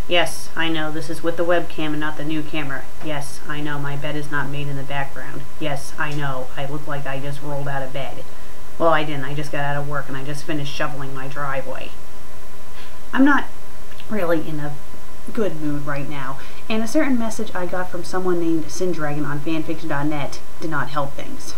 Yes, I know, this is with the webcam and not the new camera. Yes, I know, my bed is not made in the background. Yes, I know, I look like I just rolled out of bed. Well, I didn't, I just got out of work and I just finished shoveling my driveway. I'm not really in a good mood right now, and a certain message I got from someone named Sindragon on fanfics.net did not help things.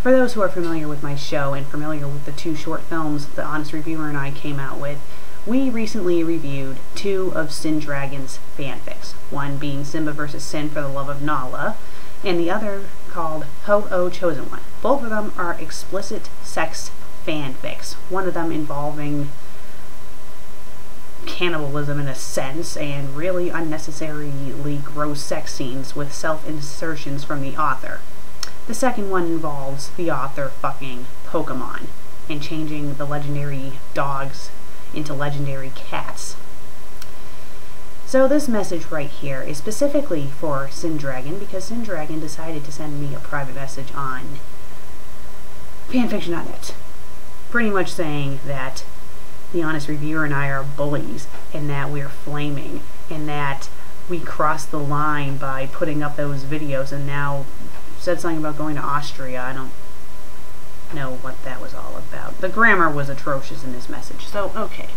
For those who are familiar with my show and familiar with the 2 short films the Honest Reviewer and I came out with, we recently reviewed 2 of Sindragon's fanfics, one being Simba vs. Sin for the Love of Nala, and the other called Ho-Oh Chosen One. Both of them are explicit sex fanfics, one of them involving cannibalism in a sense, and really unnecessarily gross sex scenes with self-insertions from the author. The second one involves the author fucking Pokemon and changing the legendary dogs into legendary cats. So this message right here is specifically for Sindragon because Sindragon decided to send me a private message on fanfiction.net, pretty much saying that the Honest Reviewer and I are bullies, and that we're flaming, and that we crossed the line by putting up those videos, and now said something about going to Austria. I don't know what that was all about. The grammar was atrocious in this message. So, okay.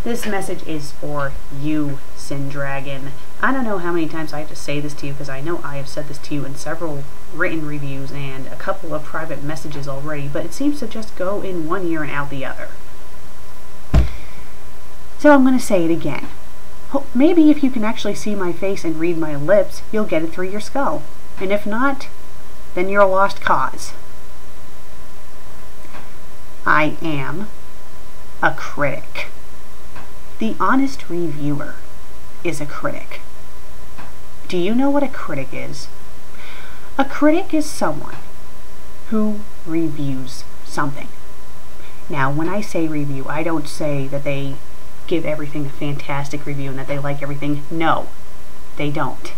This message is for you, Sindragon. I don't know how many times I have to say this to you, because I know I have said this to you in several written reviews and a couple of private messages already, but it seems to just go in one ear and out the other. So I'm going to say it again. Maybe if you can actually see my face and read my lips, you'll get it through your skull. And if not, then you're a lost cause. I am a critic. The Honest Reviewer is a critic. Do you know what a critic is? A critic is someone who reviews something. Now, when I say review, I don't say that they give everything a fantastic review and that they like everything. No, they don't.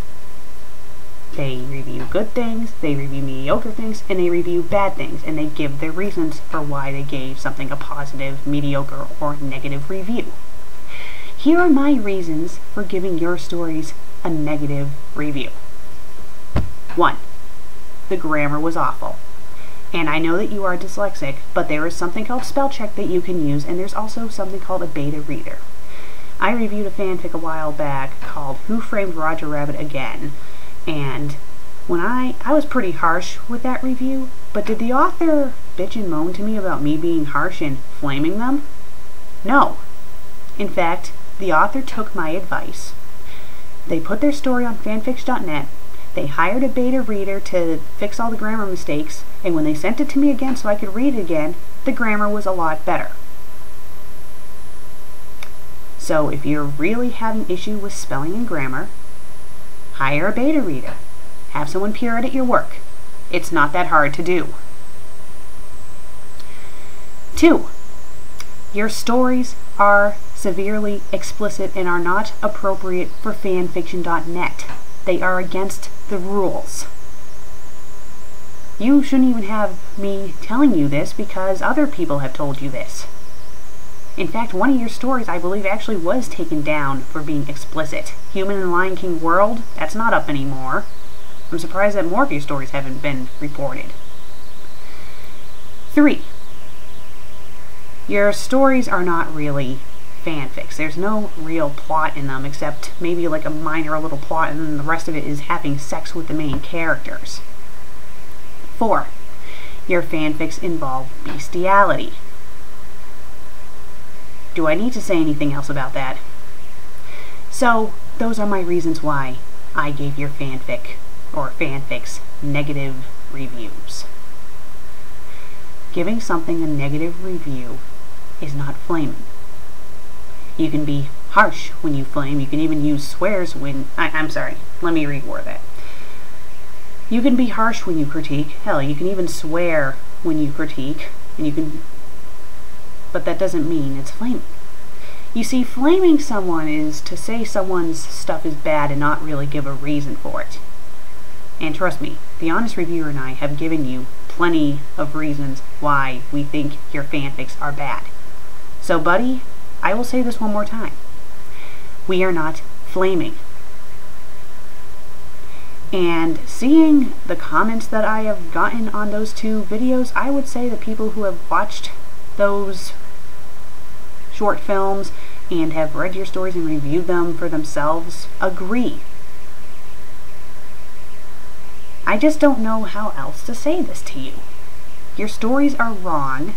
They review good things, they review mediocre things, and they review bad things, and they give their reasons for why they gave something a positive, mediocre, or negative review. Here are my reasons for giving your stories a negative review. 1. The grammar was awful. And I know that you are dyslexic, but there is something called spell check that you can use, and there's also something called a beta reader. I reviewed a fanfic a while back called Who Framed Roger Rabbit Again, and when I was pretty harsh with that review, but did the author bitch and moan to me about me being harsh and flaming them? No. In fact, the author took my advice. They put their story on fanfics.net, they hired a beta reader to fix all the grammar mistakes, and when they sent it to me again so I could read it again, the grammar was a lot better. So if you're really having issue with spelling and grammar, hire a beta reader. Have someone peer edit your work. It's not that hard to do. 2. Your stories are severely explicit and are not appropriate for fanfiction.net. They are against the rules. You shouldn't even have me telling you this because other people have told you this. In fact, one of your stories, I believe, actually was taken down for being explicit. Human and Lion King World, that's not up anymore. I'm surprised that more of your stories haven't been reported. 3. Your stories are not really fanfics. There's no real plot in them except maybe like a minor little plot, and then the rest of it is having sex with the main characters. 4. Your fanfics involve bestiality. Do I need to say anything else about that? So, those are my reasons why I gave your fanfic, or fanfics, negative reviews. Giving something a negative review is not flaming. You can be harsh when you flame. You can even use swears when... I'm sorry, let me reword that. You can be harsh when you critique. Hell, you can even swear when you critique, and you can... But that doesn't mean it's flaming. You see, flaming someone is to say someone's stuff is bad and not really give a reason for it. And trust me, the Honest Reviewer and I have given you plenty of reasons why we think your fanfics are bad. So, buddy, I will say this one more time. We are not flaming. And seeing the comments that I have gotten on those 2 videos, I would say that people who have watched those short films and have read your stories and reviewed them for themselves agree. I just don't know how else to say this to you. Your stories are wrong,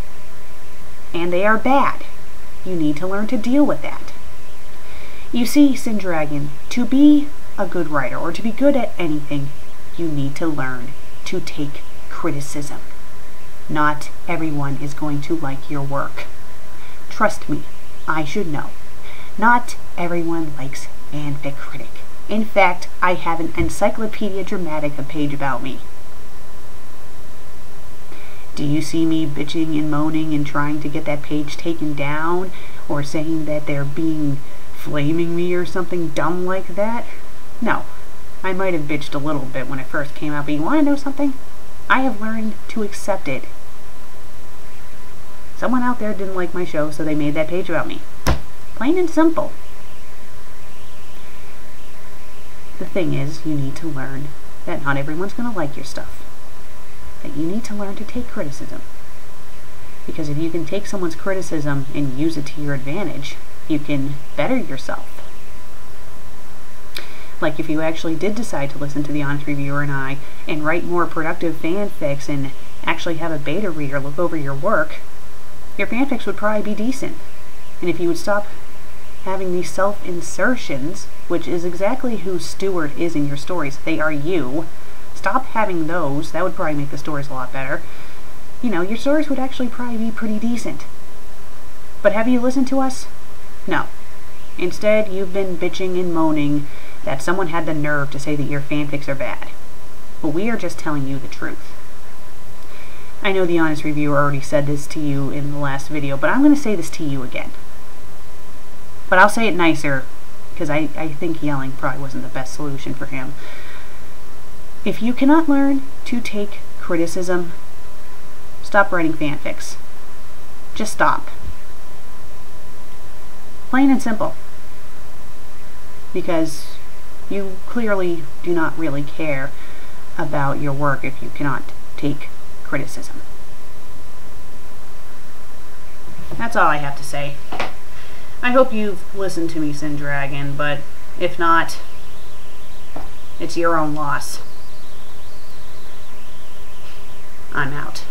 and they are bad. You need to learn to deal with that. You see, Sindragon, to be a good writer, or to be good at anything, you need to learn to take criticism. Not everyone is going to like your work. Trust me, I should know. Not everyone likes fanfic critic. In fact, I have an Encyclopedia Dramatica page about me. Do you see me bitching and moaning and trying to get that page taken down, or saying that they're flaming me or something dumb like that? No. I might have bitched a little bit when it first came out, but you want to know something? I have learned to accept it. Someone out there didn't like my show, so they made that page about me. Plain and simple. The thing is, you need to learn that not everyone's going to like your stuff. That you need to learn to take criticism. Because if you can take someone's criticism and use it to your advantage, you can better yourself. Like if you actually did decide to listen to The Honest Reviewer and I and write more productive fanfics and actually have a beta reader look over your work, your fanfics would probably be decent. And if you would stop having these self-insertions, which is exactly who Stewart is in your stories, they are you, stop having those, that would probably make the stories a lot better. You know, your stories would actually probably be pretty decent. But have you listened to us? No. Instead, you've been bitching and moaning that someone had the nerve to say that your fanfics are bad. Well, we are just telling you the truth. I know The Honest Reviewer already said this to you in the last video, but I'm going to say this to you again. But I'll say it nicer, because I think yelling probably wasn't the best solution for him. If you cannot learn to take criticism, stop writing fanfics. Just stop. Plain and simple. Because you clearly do not really care about your work if you cannot take criticism. That's all I have to say. I hope you've listened to me, Sindragon, but if not, it's your own loss. I'm out.